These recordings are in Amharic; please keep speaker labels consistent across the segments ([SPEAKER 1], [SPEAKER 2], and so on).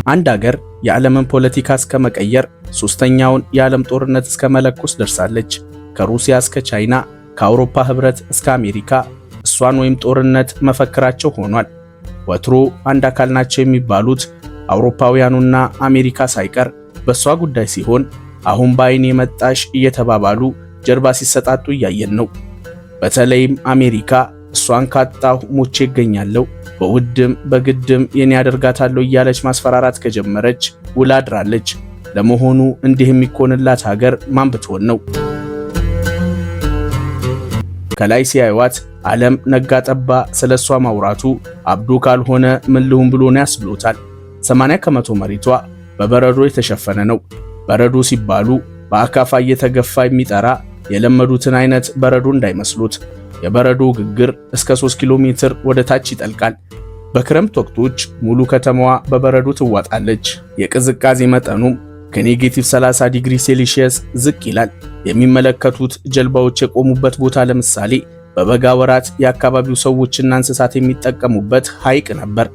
[SPEAKER 1] አንድ ሀገር የዓለምን ፖለቲካ እስከ መቀየር ሶስተኛውን የዓለም ጦርነት እስከ መለኮስ ደርሳለች። ከሩሲያ እስከ ቻይና፣ ከአውሮፓ ህብረት እስከ አሜሪካ እሷን ወይም ጦርነት መፈክራቸው ሆኗል። ወትሮ አንድ አካል ናቸው የሚባሉት አውሮፓውያኑና አሜሪካ ሳይቀር በሷ ጉዳይ ሲሆን አሁን በአይን የመጣሽ እየተባባሉ ጀርባ ሲሰጣጡ እያየን ነው። በተለይም አሜሪካ እሷን ካጣሁ ሞቼ እገኛለሁ፣ በውድም በግድም የኔ ያደርጋታለሁ እያለች ማስፈራራት ከጀመረች ውላ አድራለች። ለመሆኑ እንዲህ የሚኮንላት ሀገር ማን ብትሆን ነው? ከላይ ሲያዩዋት ዓለም ነጋ ጠባ ስለሷ ማውራቱ አብዶ ካልሆነ ምን ልሁን ብሎ ነው ያስብሎታል። 80 ከመቶ መሬቷ በበረዶ የተሸፈነ ነው። በረዶ ሲባሉ በአካፋ እየተገፋ የሚጠራ የለመዱትን አይነት በረዶ እንዳይመስሉት። የበረዶ ግግር እስከ 3 ኪሎ ሜትር ወደ ታች ይጠልቃል። በክረምት ወቅቶች ሙሉ ከተማዋ በበረዶ ትዋጣለች። የቅዝቃዜ መጠኑም ከኔጌቲቭ 30 ዲግሪ ሴልሺየስ ዝቅ ይላል። የሚመለከቱት ጀልባዎች የቆሙበት ቦታ ለምሳሌ በበጋ ወራት የአካባቢው ሰዎችና እንስሳት የሚጠቀሙበት ሐይቅ ነበር።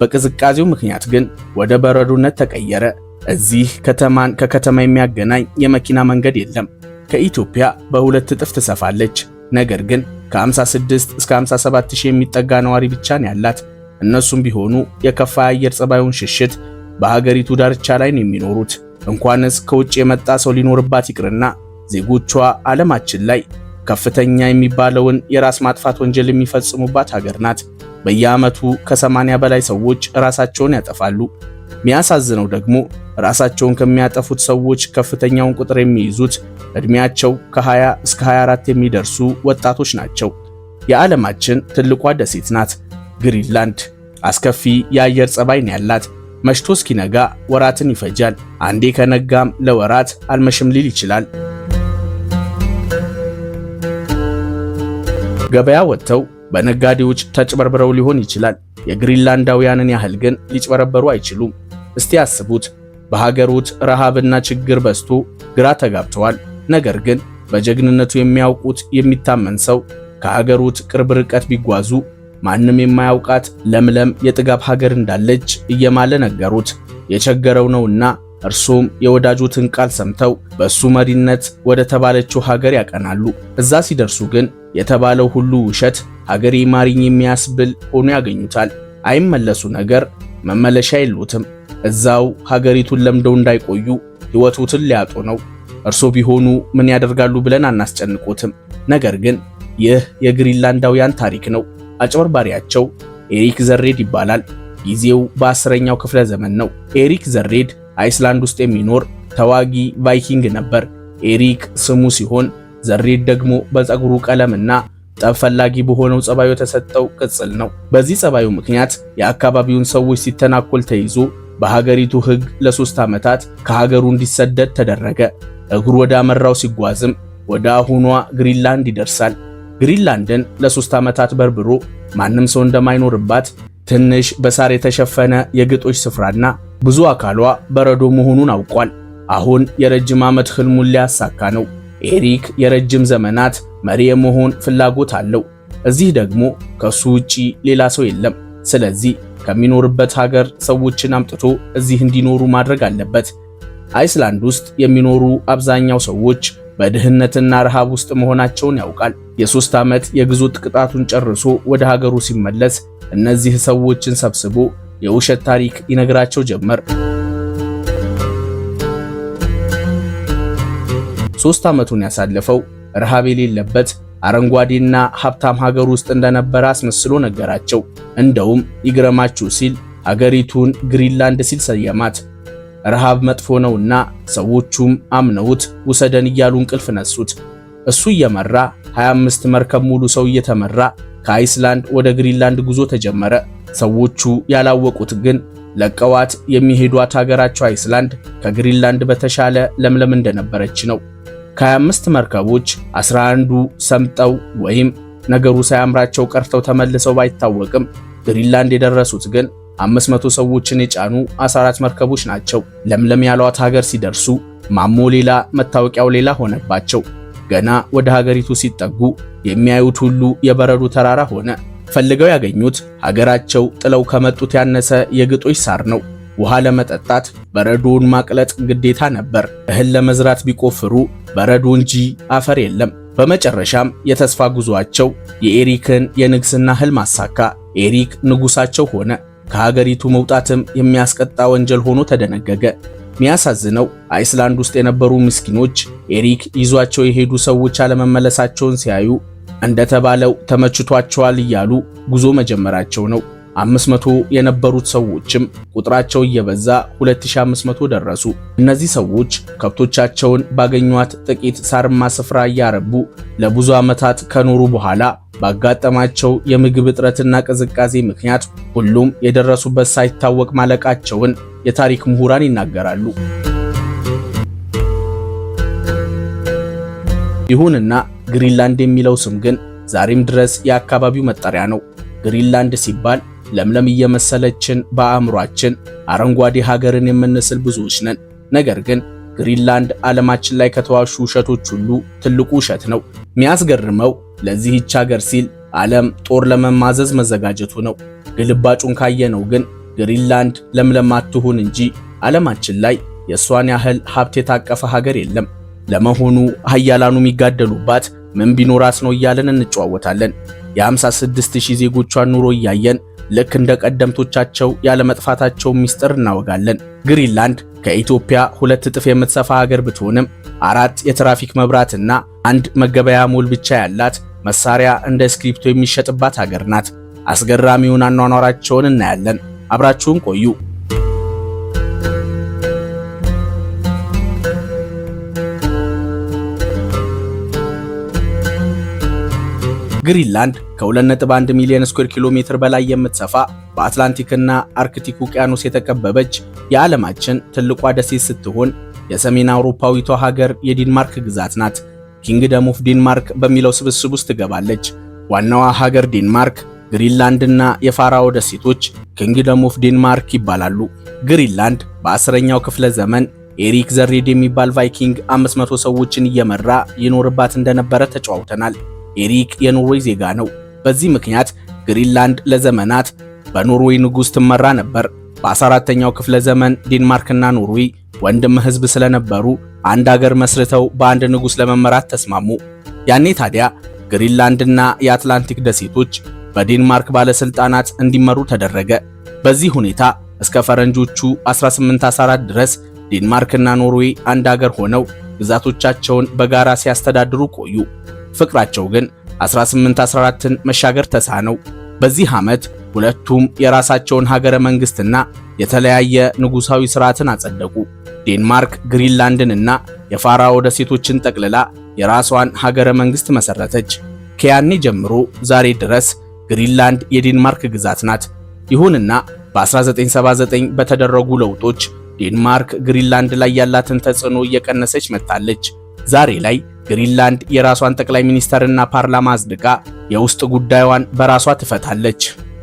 [SPEAKER 1] በቅዝቃዜው ምክንያት ግን ወደ በረዶነት ተቀየረ። እዚህ ከተማን ከከተማ የሚያገናኝ የመኪና መንገድ የለም። ከኢትዮጵያ በሁለት እጥፍ ትሰፋለች። ነገር ግን ከ56 እስከ 57 ሺህ የሚጠጋ ነዋሪ ብቻ ነው ያላት። እነሱም ቢሆኑ የከፋ የአየር ጸባዩን ሽሽት በሀገሪቱ ዳርቻ ላይ ነው የሚኖሩት። እንኳንስ ከውጭ የመጣ ሰው ሊኖርባት ይቅርና ዜጎቿ ዓለማችን ላይ ከፍተኛ የሚባለውን የራስ ማጥፋት ወንጀል የሚፈጽሙባት ሀገር ናት። በየዓመቱ ከ80 በላይ ሰዎች ራሳቸውን ያጠፋሉ። የሚያሳዝነው ደግሞ ራሳቸውን ከሚያጠፉት ሰዎች ከፍተኛውን ቁጥር የሚይዙት እድሜያቸው ከ20 እስከ 24 የሚደርሱ ወጣቶች ናቸው። የዓለማችን ትልቋ ደሴት ናት ግሪንላንድ። አስከፊ የአየር ጸባይ ነው ያላት። መሽቶ እስኪነጋ ወራትን ይፈጃል። አንዴ ከነጋም ለወራት አልመሽም ሊል ይችላል። ገበያ ወጥተው በነጋዴዎች ተጭበርብረው ሊሆን ይችላል። የግሪንላንዳውያንን ያህል ግን ሊጭበረበሩ አይችሉም። እስቲ አስቡት፣ በሀገሮት ረሃብና ችግር በዝቶ ግራ ተጋብተዋል። ነገር ግን በጀግንነቱ የሚያውቁት የሚታመን ሰው ከሀገሮት ቅርብ ርቀት ቢጓዙ ማንም የማያውቃት ለምለም የጥጋብ ሀገር እንዳለች እየማለ ነገሩት። የቸገረው ነውና እርሱም የወዳጆትን ቃል ሰምተው በሱ መሪነት ወደ ተባለችው ሀገር ያቀናሉ። እዛ ሲደርሱ ግን የተባለው ሁሉ ውሸት፣ ሀገሬ ማሪኝ የሚያስብል ሆኖ ያገኙታል። አይመለሱ ነገር መመለሻ የሉትም። እዛው ሀገሪቱን ለምደው እንዳይቆዩ ሕይወቱን ሊያጡ ነው። እርሶ ቢሆኑ ምን ያደርጋሉ ብለን አናስጨንቆትም። ነገር ግን ይህ የግሪንላንዳውያን ታሪክ ነው። አጭበርባሪያቸው ኤሪክ ዘሬድ ይባላል። ጊዜው በ10ኛው ክፍለ ዘመን ነው። ኤሪክ ዘሬድ አይስላንድ ውስጥ የሚኖር ተዋጊ ቫይኪንግ ነበር። ኤሪክ ስሙ ሲሆን ዘሬድ ደግሞ በፀጉሩ ቀለምና ጠብ ፈላጊ በሆነው ጸባዩ የተሰጠው ቅጽል ነው። በዚህ ጸባዩ ምክንያት የአካባቢውን ሰዎች ሲተናኮል ተይዞ በሀገሪቱ ሕግ ለ3 ዓመታት ከሀገሩ እንዲሰደድ ተደረገ። እግሩ ወደ አመራው ሲጓዝም ወደ አሁኗ ግሪንላንድ ይደርሳል። ግሪንላንድን ለ3 ዓመታት በርብሮ ማንም ሰው እንደማይኖርባት ትንሽ በሳር የተሸፈነ የግጦሽ ስፍራና ብዙ አካሏ በረዶ መሆኑን አውቋል። አሁን የረጅም ዓመት ህልሙን ሊያሳካ ነው። ኤሪክ የረጅም ዘመናት መሪ የመሆን ፍላጎት አለው። እዚህ ደግሞ ከሱ ውጪ ሌላ ሰው የለም። ስለዚህ ከሚኖርበት ሀገር ሰዎችን አምጥቶ እዚህ እንዲኖሩ ማድረግ አለበት። አይስላንድ ውስጥ የሚኖሩ አብዛኛው ሰዎች በድህነትና ረሃብ ውስጥ መሆናቸውን ያውቃል። የ3 ዓመት የግዞት ቅጣቱን ጨርሶ ወደ ሀገሩ ሲመለስ እነዚህ ሰዎችን ሰብስቦ የውሸት ታሪክ ይነግራቸው ጀመር። 3 ዓመቱን ያሳለፈው ረሃብ የሌለበት አረንጓዴና ሀብታም ሀገር ውስጥ እንደነበረ አስመስሎ ነገራቸው። እንደውም ይግረማችሁ ሲል ሀገሪቱን ግሪንላንድ ሲል ሰየማት። ረሃብ መጥፎ ነውና ሰዎቹም አምነውት ውሰደን እያሉ እንቅልፍ ነሱት። እሱ እየመራ 25 መርከብ ሙሉ ሰው እየተመራ ከአይስላንድ ወደ ግሪንላንድ ጉዞ ተጀመረ። ሰዎቹ ያላወቁት ግን ለቀዋት የሚሄዷት ሀገራቸው አይስላንድ ከግሪንላንድ በተሻለ ለምለም እንደነበረች ነው። ከ25 መርከቦች 11ዱ ሰምጠው ወይም ነገሩ ሳያምራቸው ቀርተው ተመልሰው ባይታወቅም ግሪንላንድ የደረሱት ግን 500 ሰዎችን የጫኑ 14 መርከቦች ናቸው። ለምለም ያሏት ሀገር ሲደርሱ ማሞ ሌላ መታወቂያው ሌላ ሆነባቸው። ገና ወደ ሀገሪቱ ሲጠጉ የሚያዩት ሁሉ የበረዶ ተራራ ሆነ። ፈልገው ያገኙት ሀገራቸው ጥለው ከመጡት ያነሰ የግጦሽ ሳር ነው። ውሃ ለመጠጣት በረዶውን ማቅለጥ ግዴታ ነበር። እህል ለመዝራት ቢቆፍሩ በረዶ እንጂ አፈር የለም። በመጨረሻም የተስፋ ጉዟቸው የኤሪክን የንግስና ህልም አሳካ። ኤሪክ ንጉሳቸው ሆነ። ከሀገሪቱ መውጣትም የሚያስቀጣ ወንጀል ሆኖ ተደነገገ። የሚያሳዝነው አይስላንድ ውስጥ የነበሩ ምስኪኖች ኤሪክ ይዟቸው የሄዱ ሰዎች አለመመለሳቸውን ሲያዩ እንደተባለው ተመችቷቸዋል እያሉ ጉዞ መጀመራቸው ነው። 500 የነበሩት ሰዎችም ቁጥራቸው እየበዛ 2500 ደረሱ። እነዚህ ሰዎች ከብቶቻቸውን ባገኟት ጥቂት ሳርማ ስፍራ እያረቡ ለብዙ ዓመታት ከኖሩ በኋላ ባጋጠማቸው የምግብ እጥረትና ቅዝቃዜ ምክንያት ሁሉም የደረሱበት ሳይታወቅ ማለቃቸውን የታሪክ ምሁራን ይናገራሉ። ይሁንና ግሪንላንድ የሚለው ስም ግን ዛሬም ድረስ የአካባቢው መጠሪያ ነው። ግሪንላንድ ሲባል ለምለም እየመሰለችን በአእምሯችን አረንጓዴ ሀገርን የምንስል ብዙዎች ነን። ነገር ግን ግሪንላንድ ዓለማችን ላይ ከተዋሹ ውሸቶች ሁሉ ትልቁ ውሸት ነው። የሚያስገርመው ለዚህች ሀገር ሲል ዓለም ጦር ለመማዘዝ መዘጋጀቱ ነው። ግልባጩን ካየነው ግን ግሪንላንድ ለምለም አትሁን እንጂ ዓለማችን ላይ የእሷን ያህል ሀብት የታቀፈ ሀገር የለም። ለመሆኑ ሀያላኑ የሚጋደሉባት ምን ቢኖራት ነው እያለን እንጨዋወታለን። የ56000 ዜጎቿን ኑሮ እያየን ልክ እንደ ቀደምቶቻቸው ያለመጥፋታቸው ሚስጥር እናወጋለን። ግሪንላንድ ከኢትዮጵያ 2 እጥፍ የምትሰፋ ሀገር ብትሆንም 4 የትራፊክ መብራትና 1 መገበያ ሞል ብቻ ያላት መሳሪያ እንደ ስክሪፕቶ የሚሸጥባት ሀገር ናት። አስገራሚውን አኗኗራቸውን እናያለን። አብራችሁን ቆዩ። ግሪንላንድ ከ2.1 ሚሊዮን ስኩዌር ኪሎ ሜትር በላይ የምትሰፋ በአትላንቲክና አርክቲክ ውቅያኖስ የተከበበች የዓለማችን ትልቋ ደሴት ስትሆን የሰሜን አውሮፓዊቷ ሀገር የዴንማርክ ግዛት ናት። ኪንግደም ኦፍ ዴንማርክ በሚለው ስብስብ ውስጥ ትገባለች። ዋናዋ ሀገር ዴንማርክ፣ ግሪንላንድና የፋራኦ ደሴቶች ኪንግደም ኦፍ ዴንማርክ ይባላሉ። ግሪንላንድ በ10ኛው ክፍለ ዘመን ኤሪክ ዘሬድ የሚባል ቫይኪንግ 500 ሰዎችን እየመራ ይኖርባት እንደነበረ ተጫውተናል። ኤሪክ የኖርዌይ ዜጋ ነው። በዚህ ምክንያት ግሪንላንድ ለዘመናት በኖርዌይ ንጉሥ ትመራ ነበር። በ14ኛው ክፍለ ዘመን ዴንማርክና ኖርዌይ ወንድም ሕዝብ ስለነበሩ አንድ ሀገር መስርተው በአንድ ንጉሥ ለመመራት ተስማሙ። ያኔ ታዲያ ግሪንላንድና የአትላንቲክ ደሴቶች በዴንማርክ ባለስልጣናት እንዲመሩ ተደረገ። በዚህ ሁኔታ እስከ ፈረንጆቹ 1814 ድረስ ዴንማርክና ኖርዌይ አንድ ሀገር ሆነው ግዛቶቻቸውን በጋራ ሲያስተዳድሩ ቆዩ። ፍቅራቸው ግን 1814ን መሻገር ተሳነው። በዚህ ዓመት ሁለቱም የራሳቸውን ሀገረ መንግስትና የተለያየ ንጉሳዊ ስርዓትን አጸደቁ። ዴንማርክ ግሪንላንድንና የፋራኦ ደሴቶችን ጠቅልላ የራሷን ሀገረ መንግስት መሰረተች። ከያኔ ጀምሮ ዛሬ ድረስ ግሪንላንድ የዴንማርክ ግዛት ናት። ይሁንና በ1979 በተደረጉ ለውጦች ዴንማርክ ግሪንላንድ ላይ ያላትን ተጽዕኖ እየቀነሰች መጥታለች። ዛሬ ላይ ግሪንላንድ የራሷን ጠቅላይ ሚኒስተርና ፓርላማ አጽድቃ የውስጥ ጉዳዩን በራሷ ትፈታለች።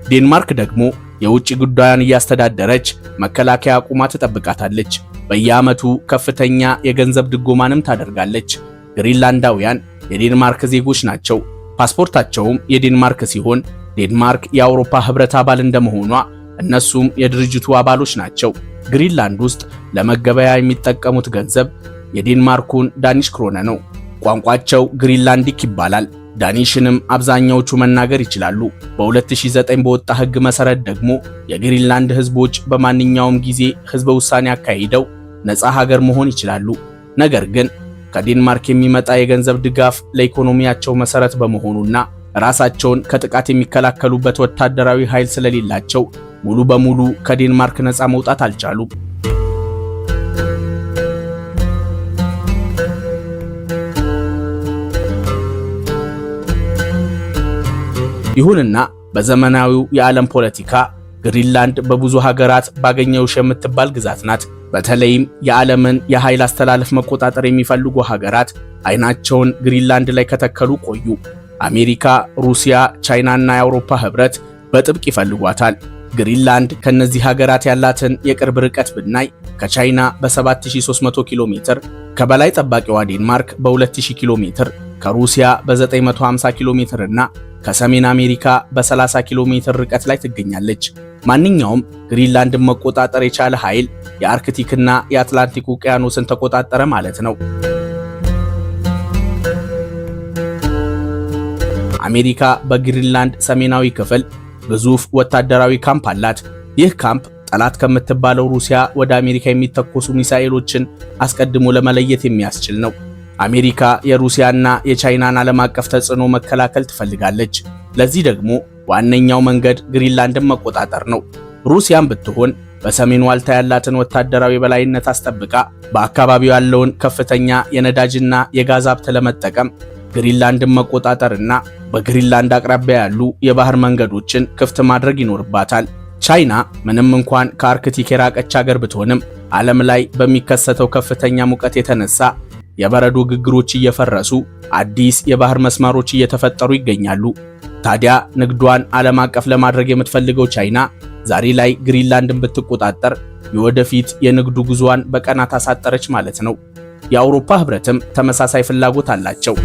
[SPEAKER 1] ዴንማርክ ደግሞ የውጭ ጉዳዩን እያስተዳደረች መከላከያ አቁማ ትጠብቃታለች። በየዓመቱ ከፍተኛ የገንዘብ ድጎማንም ታደርጋለች። ግሪንላንዳውያን የዴንማርክ ዜጎች ናቸው። ፓስፖርታቸውም የዴንማርክ ሲሆን ዴንማርክ የአውሮፓ ህብረት አባል እንደመሆኗ እነሱም የድርጅቱ አባሎች ናቸው። ግሪንላንድ ውስጥ ለመገበያ የሚጠቀሙት ገንዘብ የዴንማርኩን ዳኒሽ ክሮነ ነው። ቋንቋቸው ግሪንላንዲክ ይባላል። ዳኒሽንም አብዛኛዎቹ መናገር ይችላሉ። በ2009 በወጣ ህግ መሰረት ደግሞ የግሪንላንድ ህዝቦች በማንኛውም ጊዜ ህዝበ ውሳኔ አካሂደው ነፃ ሀገር መሆን ይችላሉ። ነገር ግን ከዴንማርክ የሚመጣ የገንዘብ ድጋፍ ለኢኮኖሚያቸው መሰረት በመሆኑና ራሳቸውን ከጥቃት የሚከላከሉበት ወታደራዊ ኃይል ስለሌላቸው ሙሉ በሙሉ ከዴንማርክ ነፃ መውጣት አልቻሉም። ይሁንና በዘመናዊው የዓለም ፖለቲካ ግሪንላንድ በብዙ ሀገራት ባገኘውሽ የምትባል ግዛት ናት። በተለይም የዓለምን የኃይል አስተላለፍ መቆጣጠር የሚፈልጉ ሀገራት አይናቸውን ግሪንላንድ ላይ ከተከሉ ቆዩ። አሜሪካ፣ ሩሲያ፣ ቻይናና የአውሮፓ ህብረት በጥብቅ ይፈልጓታል። ግሪንላንድ ከነዚህ ሀገራት ያላትን የቅርብ ርቀት ብናይ ከቻይና በ7300 ኪሎ ሜትር፣ ከበላይ ጠባቂዋ ዴንማርክ በ2000 ኪሎ ሜትር፣ ከሩሲያ በ950 ኪሎ ሜትር እና ከሰሜን አሜሪካ በ30 ኪሎ ሜትር ርቀት ላይ ትገኛለች። ማንኛውም ግሪንላንድን መቆጣጠር የቻለ ኃይል የአርክቲክና የአትላንቲክ ውቅያኖስን ተቆጣጠረ ማለት ነው። አሜሪካ በግሪንላንድ ሰሜናዊ ክፍል ግዙፍ ወታደራዊ ካምፕ አላት። ይህ ካምፕ ጠላት ከምትባለው ሩሲያ ወደ አሜሪካ የሚተኮሱ ሚሳኤሎችን አስቀድሞ ለመለየት የሚያስችል ነው። አሜሪካ የሩሲያና የቻይናን ዓለም አቀፍ ተጽዕኖ መከላከል ትፈልጋለች። ለዚህ ደግሞ ዋነኛው መንገድ ግሪንላንድን መቆጣጠር ነው። ሩሲያም ብትሆን በሰሜን ዋልታ ያላትን ወታደራዊ የበላይነት አስጠብቃ በአካባቢው ያለውን ከፍተኛ የነዳጅና የጋዝ ሀብት ለመጠቀም ግሪንላንድን መቆጣጠርና በግሪንላንድ አቅራቢያ ያሉ የባህር መንገዶችን ክፍት ማድረግ ይኖርባታል። ቻይና ምንም እንኳን ከአርክቲክ የራቀች ሀገር ብትሆንም ዓለም ላይ በሚከሰተው ከፍተኛ ሙቀት የተነሳ የበረዶ ግግሮች እየፈረሱ አዲስ የባህር መስመሮች እየተፈጠሩ ይገኛሉ። ታዲያ ንግዷን ዓለም አቀፍ ለማድረግ የምትፈልገው ቻይና ዛሬ ላይ ግሪንላንድን ብትቆጣጠር የወደፊት የንግዱ ጉዞዋን በቀናት አሳጠረች ማለት ነው። የአውሮፓ ህብረትም ተመሳሳይ ፍላጎት አላቸው።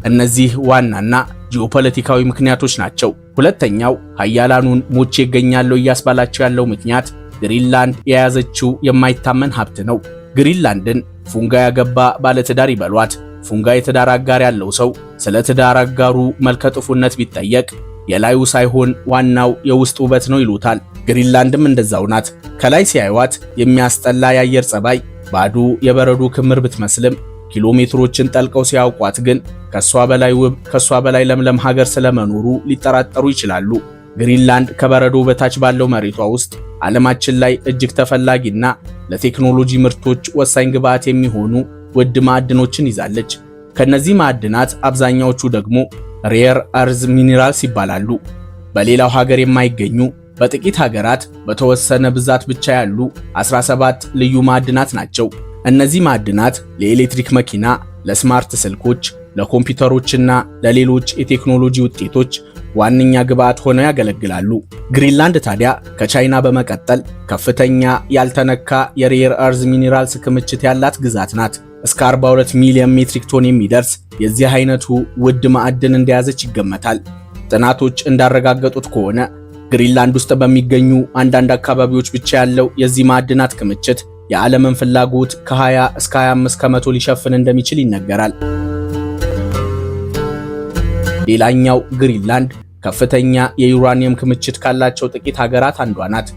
[SPEAKER 1] እነዚህ ዋናና ጂኦፖለቲካዊ ምክንያቶች ናቸው። ሁለተኛው ኃያላኑን ሞቼ ይገኛለው እያስባላቸው ያለው ምክንያት ግሪንላንድ የያዘችው የማይታመን ሀብት ነው። ግሪንላንድን ፉንጋ ያገባ ባለትዳር ይበሏት። ፉንጋ የትዳር አጋር ያለው ሰው ስለ ትዳር አጋሩ መልከጥፉነት ቢጠየቅ የላዩ ሳይሆን ዋናው የውስጥ ውበት ነው ይሉታል። ግሪንላንድም እንደዛው ናት። ከላይ ሲያዩዋት የሚያስጠላ የአየር ጸባይ፣ ባዶ የበረዶ ክምር ብትመስልም ኪሎ ሜትሮችን ጠልቀው ሲያውቋት ግን ከሷ በላይ ውብ፣ ከሷ በላይ ለምለም ሀገር ስለመኖሩ ሊጠራጠሩ ይችላሉ። ግሪንላንድ ከበረዶ በታች ባለው መሬቷ ውስጥ ዓለማችን ላይ እጅግ ተፈላጊና ለቴክኖሎጂ ምርቶች ወሳኝ ግብዓት የሚሆኑ ውድ ማዕድኖችን ይዛለች። ከነዚህ ማዕድናት አብዛኛዎቹ ደግሞ ሬር አርዝ ሚኒራልስ ይባላሉ። በሌላው ሀገር የማይገኙ በጥቂት ሀገራት በተወሰነ ብዛት ብቻ ያሉ 17 ልዩ ማዕድናት ናቸው። እነዚህ ማዕድናት ለኤሌክትሪክ መኪና፣ ለስማርት ስልኮች፣ ለኮምፒውተሮችና ለሌሎች የቴክኖሎጂ ውጤቶች ዋነኛ ግብዓት ሆነው ያገለግላሉ። ግሪንላንድ ታዲያ ከቻይና በመቀጠል ከፍተኛ ያልተነካ የሬር አርዝ ሚኒራልስ ክምችት ያላት ግዛት ናት። እስከ 42 ሚሊዮን ሜትሪክ ቶን የሚደርስ የዚህ አይነቱ ውድ ማዕድን እንደያዘች ይገመታል። ጥናቶች እንዳረጋገጡት ከሆነ ግሪንላንድ ውስጥ በሚገኙ አንዳንድ አካባቢዎች ብቻ ያለው የዚህ ማዕድናት ክምችት የዓለምን ፍላጎት ከ20 እስከ 25 ከመቶ ሊሸፍን እንደሚችል ይነገራል። ሌላኛው ግሪንላንድ ከፍተኛ የዩራኒየም ክምችት ካላቸው ጥቂት ሀገራት አንዷ ናት።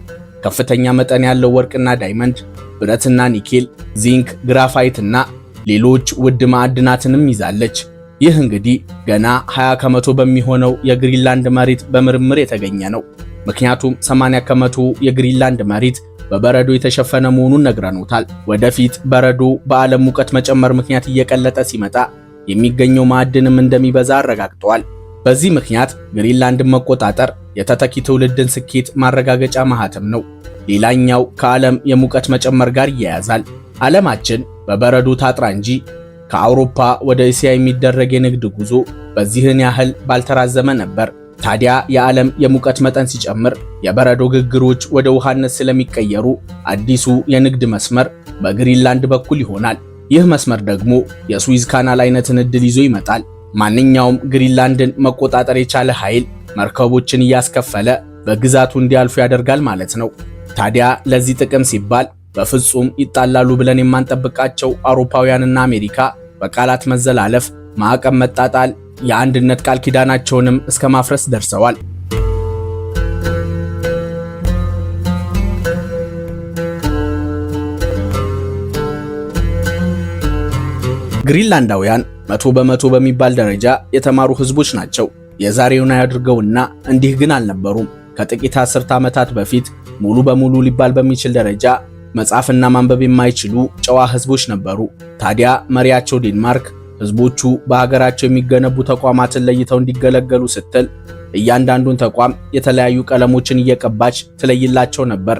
[SPEAKER 1] ከፍተኛ መጠን ያለው ወርቅና ዳይመንድ፣ ብረትና ኒኬል፣ ዚንክ፣ ግራፋይት እና ሌሎች ውድ ማዕድናትንም ይዛለች። ይህ እንግዲህ ገና 20 ከመቶ በሚሆነው የግሪንላንድ መሬት በምርምር የተገኘ ነው። ምክንያቱም 80 ከመቶ የግሪንላንድ መሬት በበረዶ የተሸፈነ መሆኑን ነግረኖታል። ወደፊት በረዶ በዓለም ሙቀት መጨመር ምክንያት እየቀለጠ ሲመጣ የሚገኘው ማዕድንም እንደሚበዛ አረጋግጠዋል። በዚህ ምክንያት ግሪንላንድን መቆጣጠር የተተኪ ትውልድን ስኬት ማረጋገጫ ማህተም ነው። ሌላኛው ከዓለም የሙቀት መጨመር ጋር ይያያዛል። ዓለማችን በበረዶ ታጥራ እንጂ ከአውሮፓ ወደ እስያ የሚደረግ የንግድ ጉዞ በዚህን ያህል ባልተራዘመ ነበር። ታዲያ የዓለም የሙቀት መጠን ሲጨምር የበረዶ ግግሮች ወደ ውሃነት ስለሚቀየሩ አዲሱ የንግድ መስመር በግሪንላንድ በኩል ይሆናል። ይህ መስመር ደግሞ የስዊዝ ካናል አይነትን ዕድል ይዞ ይመጣል። ማንኛውም ግሪንላንድን መቆጣጠር የቻለ ኃይል መርከቦችን እያስከፈለ በግዛቱ እንዲያልፉ ያደርጋል ማለት ነው። ታዲያ ለዚህ ጥቅም ሲባል በፍጹም ይጣላሉ ብለን የማንጠብቃቸው አውሮፓውያንና አሜሪካ በቃላት መዘላለፍ፣ ማዕቀብ መጣጣል፣ የአንድነት ቃል ኪዳናቸውንም እስከ ማፍረስ ደርሰዋል። ግሪንላንዳውያን 100% በሚባል ደረጃ የተማሩ ህዝቦች ናቸው። የዛሬውን ያድርገውና እንዲህ ግን አልነበሩም። ከጥቂት አስርተ ዓመታት በፊት ሙሉ በሙሉ ሊባል በሚችል ደረጃ መጻፍና ማንበብ የማይችሉ ጨዋ ህዝቦች ነበሩ። ታዲያ መሪያቸው ዴንማርክ ህዝቦቹ በሀገራቸው የሚገነቡ ተቋማትን ለይተው እንዲገለገሉ ስትል እያንዳንዱን ተቋም የተለያዩ ቀለሞችን እየቀባች ትለይላቸው ነበር።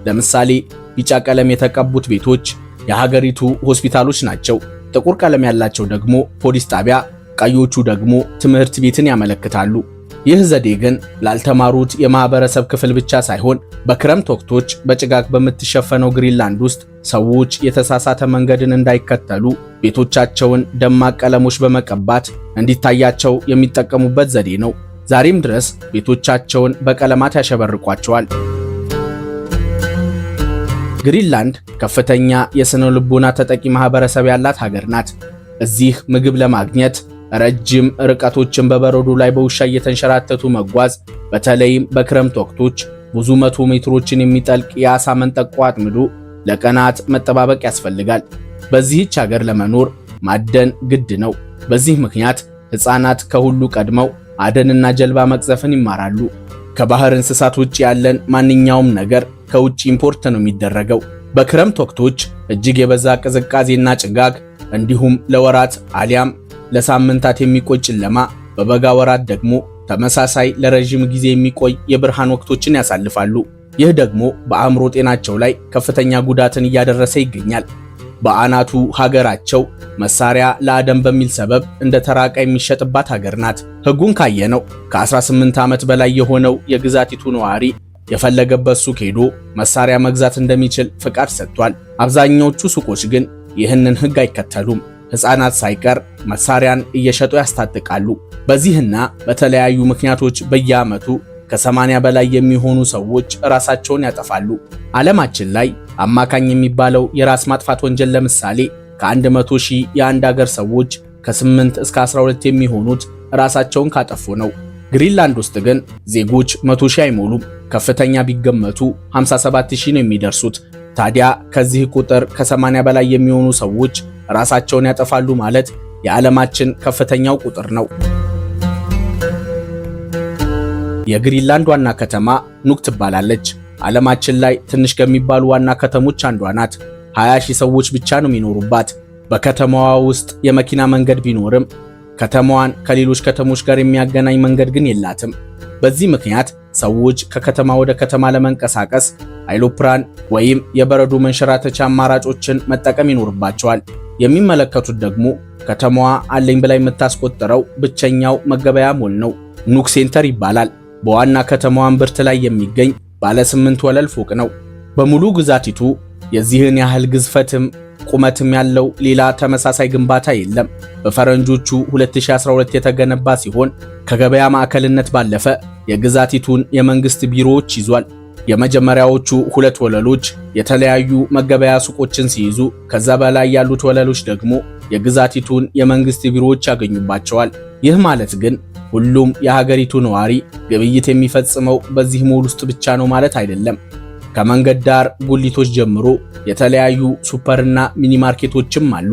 [SPEAKER 1] ለምሳሌ ቢጫ ቀለም የተቀቡት ቤቶች የሀገሪቱ ሆስፒታሎች ናቸው። ጥቁር ቀለም ያላቸው ደግሞ ፖሊስ ጣቢያ፣ ቀዮቹ ደግሞ ትምህርት ቤትን ያመለክታሉ። ይህ ዘዴ ግን ላልተማሩት የማህበረሰብ ክፍል ብቻ ሳይሆን በክረምት ወቅቶች በጭጋግ በምትሸፈነው ግሪንላንድ ውስጥ ሰዎች የተሳሳተ መንገድን እንዳይከተሉ ቤቶቻቸውን ደማቅ ቀለሞች በመቀባት እንዲታያቸው የሚጠቀሙበት ዘዴ ነው። ዛሬም ድረስ ቤቶቻቸውን በቀለማት ያሸበርቋቸዋል። ግሪንላንድ ከፍተኛ የስነ ልቦና ተጠቂ ማህበረሰብ ያላት ሀገር ናት። እዚህ ምግብ ለማግኘት ረጅም ርቀቶችን በበረዶ ላይ በውሻ እየተንሸራተቱ መጓዝ፣ በተለይም በክረምት ወቅቶች ብዙ መቶ ሜትሮችን የሚጠልቅ የዓሳ መንጠቆ አጥምዶ ለቀናት መጠባበቅ ያስፈልጋል። በዚህች ሀገር ለመኖር ማደን ግድ ነው። በዚህ ምክንያት ሕፃናት ከሁሉ ቀድመው አደንና ጀልባ መቅዘፍን ይማራሉ። ከባህር እንስሳት ውጭ ያለን ማንኛውም ነገር ከውጭ ኢምፖርት ነው የሚደረገው። በክረምት ወቅቶች እጅግ የበዛ ቅዝቃዜና ጭጋግ እንዲሁም ለወራት አሊያም ለሳምንታት የሚቆይ ጨለማ፣ በበጋ ወራት ደግሞ ተመሳሳይ ለረጅም ጊዜ የሚቆይ የብርሃን ወቅቶችን ያሳልፋሉ። ይህ ደግሞ በአእምሮ ጤናቸው ላይ ከፍተኛ ጉዳትን እያደረሰ ይገኛል። በአናቱ ሀገራቸው መሳሪያ ለአደን በሚል ሰበብ እንደ ተራቃ የሚሸጥባት ሀገር ናት። ሕጉን ካየነው ከ18 ዓመት በላይ የሆነው የግዛቲቱ ነዋሪ የፈለገበት ሱቅ ሄዶ መሳሪያ መግዛት እንደሚችል ፍቃድ ሰጥቷል። አብዛኛዎቹ ሱቆች ግን ይህንን ሕግ አይከተሉም። ሕፃናት ሳይቀር መሳሪያን እየሸጡ ያስታጥቃሉ። በዚህና በተለያዩ ምክንያቶች በየዓመቱ ከ80 በላይ የሚሆኑ ሰዎች ራሳቸውን ያጠፋሉ። ዓለማችን ላይ አማካኝ የሚባለው የራስ ማጥፋት ወንጀል ለምሳሌ ከ100 ሺህ የአንድ ሀገር ሰዎች ከ8 እስከ 12 የሚሆኑት ራሳቸውን ካጠፉ ነው። ግሪንላንድ ውስጥ ግን ዜጎች 100 ሺህ አይሞሉም። ከፍተኛ ቢገመቱ 57 ሺህ ነው የሚደርሱት። ታዲያ ከዚህ ቁጥር ከ80 በላይ የሚሆኑ ሰዎች ራሳቸውን ያጠፋሉ ማለት የዓለማችን ከፍተኛው ቁጥር ነው። የግሪንላንድ ዋና ከተማ ኑክ ትባላለች። ዓለማችን ላይ ትንሽ ከሚባሉ ዋና ከተሞች አንዷ ናት። 20 ሺህ ሰዎች ብቻ ነው የሚኖሩባት። በከተማዋ ውስጥ የመኪና መንገድ ቢኖርም ከተማዋን ከሌሎች ከተሞች ጋር የሚያገናኝ መንገድ ግን የላትም። በዚህ ምክንያት ሰዎች ከከተማ ወደ ከተማ ለመንቀሳቀስ አይሎፕራን ወይም የበረዶ መንሸራተቻ አማራጮችን መጠቀም ይኖርባቸዋል። የሚመለከቱት ደግሞ ከተማዋ አለኝ ብላ የምታስቆጥረው ብቸኛው መገበያ ሞል ነው። ኑክ ሴንተር ይባላል። በዋና ከተማዋ እምብርት ላይ የሚገኝ ባለ 8 ወለል ፎቅ ነው። በሙሉ ግዛቲቱ የዚህን ያህል ግዝፈትም ቁመትም ያለው ሌላ ተመሳሳይ ግንባታ የለም። በፈረንጆቹ 2012 የተገነባ ሲሆን ከገበያ ማዕከልነት ባለፈ የግዛቲቱን የመንግስት ቢሮዎች ይዟል። የመጀመሪያዎቹ 2 ወለሎች የተለያዩ መገበያ ሱቆችን ሲይዙ፣ ከዛ በላይ ያሉት ወለሎች ደግሞ የግዛቲቱን የመንግስት ቢሮዎች ያገኙባቸዋል። ይህ ማለት ግን ሁሉም የሀገሪቱ ነዋሪ ግብይት የሚፈጽመው በዚህ ሞል ውስጥ ብቻ ነው ማለት አይደለም። ከመንገድ ዳር ጉሊቶች ጀምሮ የተለያዩ ሱፐርና ሚኒ ማርኬቶችም አሉ።